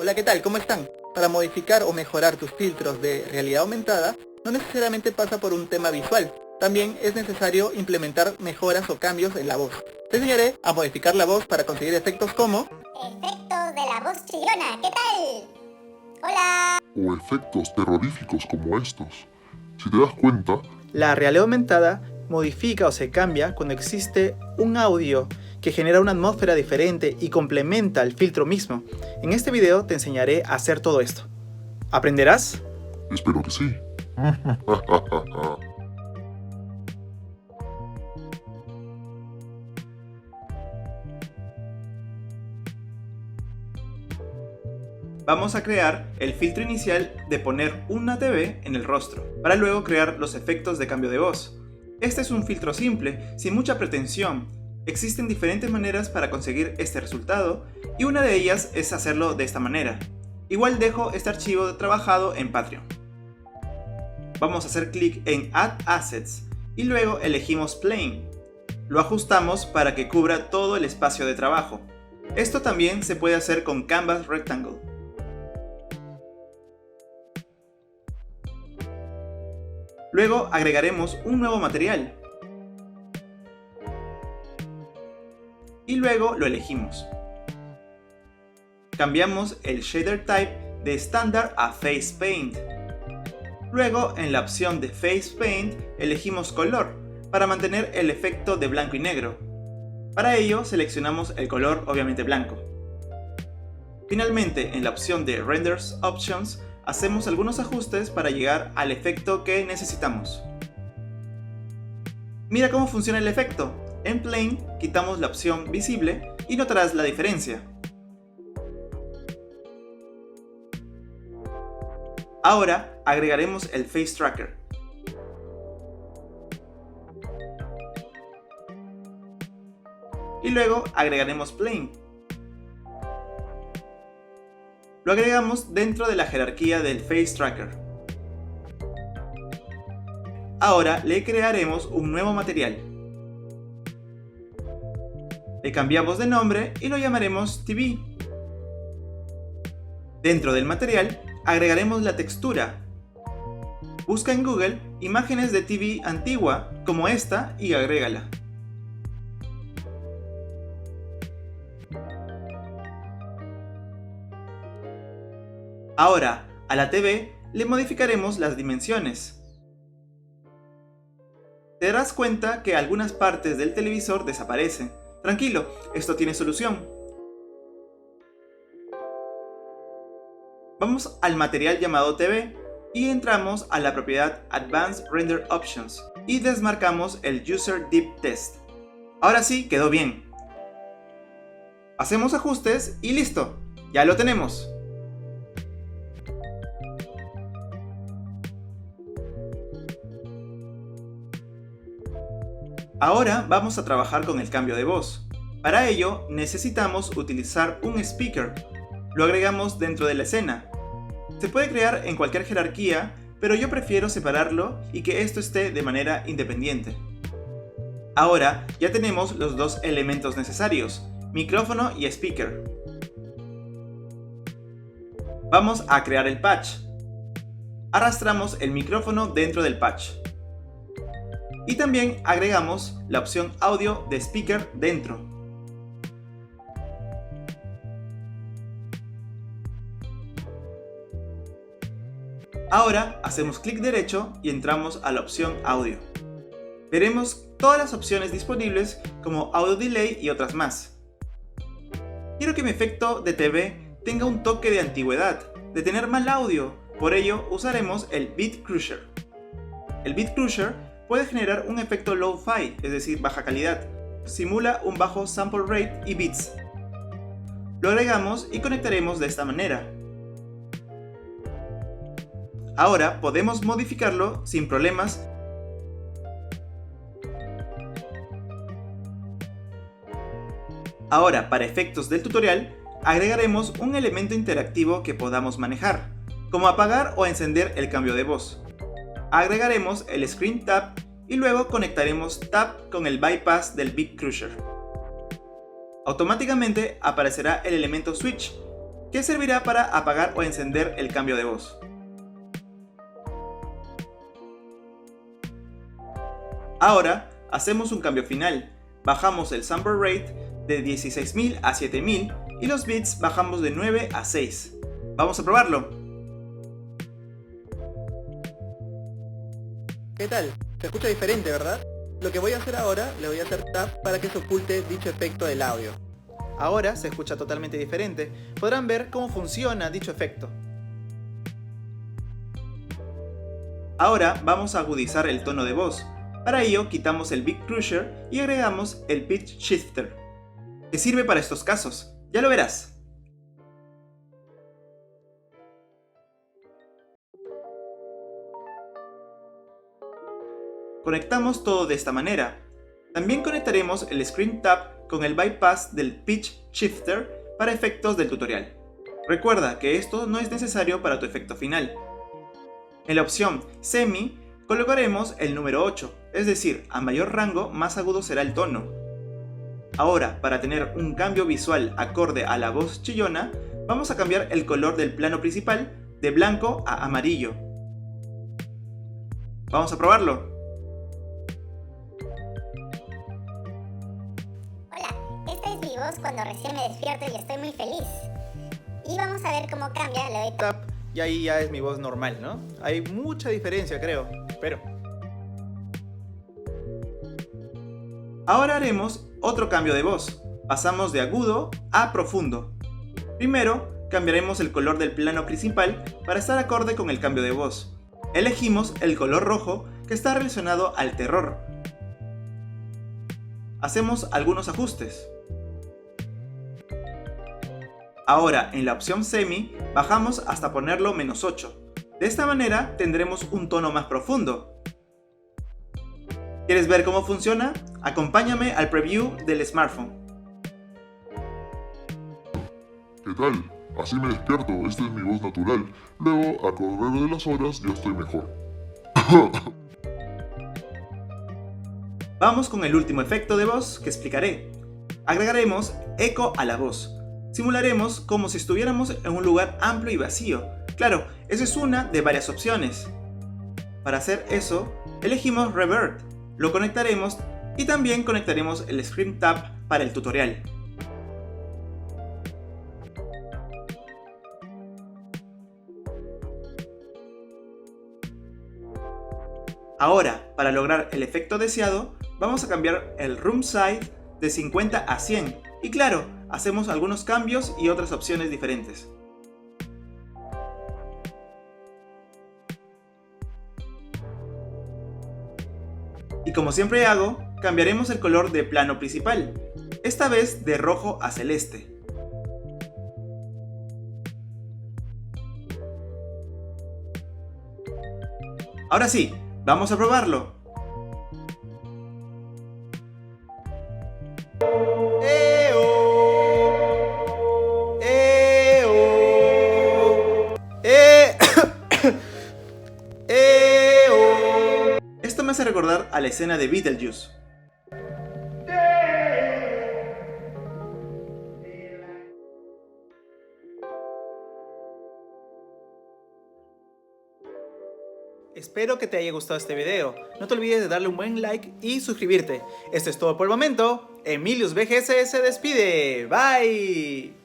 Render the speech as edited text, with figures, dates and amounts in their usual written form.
Hola, ¿qué tal? ¿Cómo están? Para modificar o mejorar tus filtros de realidad aumentada, no necesariamente pasa por un tema visual. También es necesario implementar mejoras o cambios en la voz. Te enseñaré a modificar la voz para conseguir efectos como Efectos de la voz chillona, ¿qué tal? Hola. O efectos terroríficos como estos. Si te das cuenta, la realidad aumentada modifica o se cambia cuando existe un audio que genera una atmósfera diferente y complementa el filtro mismo. En este video te enseñaré a hacer todo esto. ¿Aprenderás? espero que sí. Vamos a crear el filtro inicial de poner una TV en el rostro, para luego crear los efectos de cambio de voz. Este es un filtro simple, sin mucha pretensión. Existen diferentes maneras para conseguir este resultado, y una de ellas es hacerlo de esta manera. Igual dejo este archivo trabajado en Patreon. Vamos a hacer clic en Add Assets, y luego elegimos Plane. Lo ajustamos para que cubra todo el espacio de trabajo. Esto también se puede hacer con Canvas Rectangle. Luego agregaremos un nuevo material. Y luego lo elegimos. Cambiamos el Shader Type de estándar a Face Paint. Luego en la opción de Face Paint elegimos color para mantener el efecto de blanco y negro. Para ello seleccionamos el color obviamente blanco. Finalmente en la opción de Renders Options hacemos algunos ajustes para llegar al efecto que necesitamos. Mira cómo funciona el efecto. En Plane quitamos la opción visible y notarás la diferencia. Ahora agregaremos el Face Tracker. Y luego agregaremos Plane. Lo agregamos dentro de la jerarquía del Face Tracker. Ahora le crearemos un nuevo material. Le cambiamos de nombre y lo llamaremos TV. Dentro del material agregaremos la textura. Busca en Google imágenes de TV antigua como esta y agrégala. Ahora, a la TV le modificaremos las dimensiones. Te darás cuenta que algunas partes del televisor desaparecen. Tranquilo, esto tiene solución. Vamos al material llamado TV y entramos a la propiedad Advanced Render Options y desmarcamos el User Deep Test. Ahora sí, quedó bien. Hacemos ajustes y listo, ya lo tenemos. Ahora vamos a trabajar con el cambio de voz. Para ello necesitamos utilizar un speaker. Lo agregamos dentro de la escena. Se puede crear en cualquier jerarquía, pero yo prefiero separarlo y que esto esté de manera independiente. Ahora ya tenemos los dos elementos necesarios, micrófono y speaker. Vamos a crear el patch. Arrastramos el micrófono dentro del patch. Y también agregamos la opción audio de speaker dentro. Ahora hacemos clic derecho y entramos a la opción audio. Veremos todas las opciones disponibles como audio delay y otras más. Quiero que mi efecto de TV tenga un toque de antigüedad, de tener mal audio, por ello usaremos el Beat Crusher. El Beat Crusher puede generar un efecto low-fi, es decir, baja calidad. Simula un bajo sample rate y bits. Lo agregamos y conectaremos de esta manera. Ahora podemos modificarlo sin problemas. Ahora, para efectos del tutorial, agregaremos un elemento interactivo que podamos manejar, como apagar o encender el cambio de voz. Agregaremos el Screen Tap y luego conectaremos Tap con el bypass del Beat Crusher. Automáticamente aparecerá el elemento Switch, que servirá para apagar o encender el cambio de voz. Ahora hacemos un cambio final. Bajamos el sample rate de 16.000 a 7.000 y los bits bajamos de 9 a 6. Vamos a probarlo. ¿Qué tal? Se escucha diferente, ¿verdad? Lo que voy a hacer ahora, le voy a hacer tap para que se oculte dicho efecto del audio. Ahora se escucha totalmente diferente. Podrán ver cómo funciona dicho efecto. Ahora vamos a agudizar el tono de voz. Para ello quitamos el Big Crusher y agregamos el Pitch Shifter, que sirve para estos casos. Ya lo verás. Conectamos todo de esta manera. También conectaremos el Screen Tap con el bypass del Pitch Shifter para efectos del tutorial. Recuerda que esto no es necesario para tu efecto final. En la opción Semi colocaremos el número 8, es decir, a mayor rango más agudo será el tono. Ahora, para tener un cambio visual acorde a la voz chillona, vamos a cambiar el color del plano principal de blanco a amarillo. Vamos a probarlo. Hola, esta es mi voz cuando recién me despierto y estoy muy feliz. Y vamos a ver cómo cambia, le doy Tap y ahí ya es mi voz normal, ¿no? Hay mucha diferencia, creo. Pero Ahora haremos otro cambio de voz. Pasamos de agudo a profundo. Primero, cambiaremos el color del plano principal para estar acorde con el cambio de voz. Elegimos el color rojo que está relacionado al terror. Hacemos algunos ajustes. Ahora, en la opción Semi, bajamos hasta ponerlo -8. De esta manera tendremos un tono más profundo. ¿Quieres ver cómo funciona? Acompáñame al preview del smartphone. ¿Qué tal? Así me despierto, esta es mi voz natural. Luego, a correr de las horas, ya estoy mejor. Vamos con el último efecto de voz que explicaré. Agregaremos eco a la voz. Simularemos como si estuviéramos en un lugar amplio y vacío. Claro, esa es una de varias opciones. Para hacer eso, elegimos Revert, lo conectaremos y también conectaremos el Screen Tap para el tutorial. Ahora, para lograr el efecto deseado, vamos a cambiar el Room Size de 50 a 100 y claro, hacemos algunos cambios y otras opciones diferentes. Y como siempre hago, cambiaremos el color de plano principal, esta vez de rojo a celeste. Ahora sí, vamos a probarlo. Esto me hace recordar a la escena de Beetlejuice. espero que te haya gustado este video. No te olvides de darle un buen like y suscribirte. Esto es todo por el momento. Emilius BGS se despide. Bye.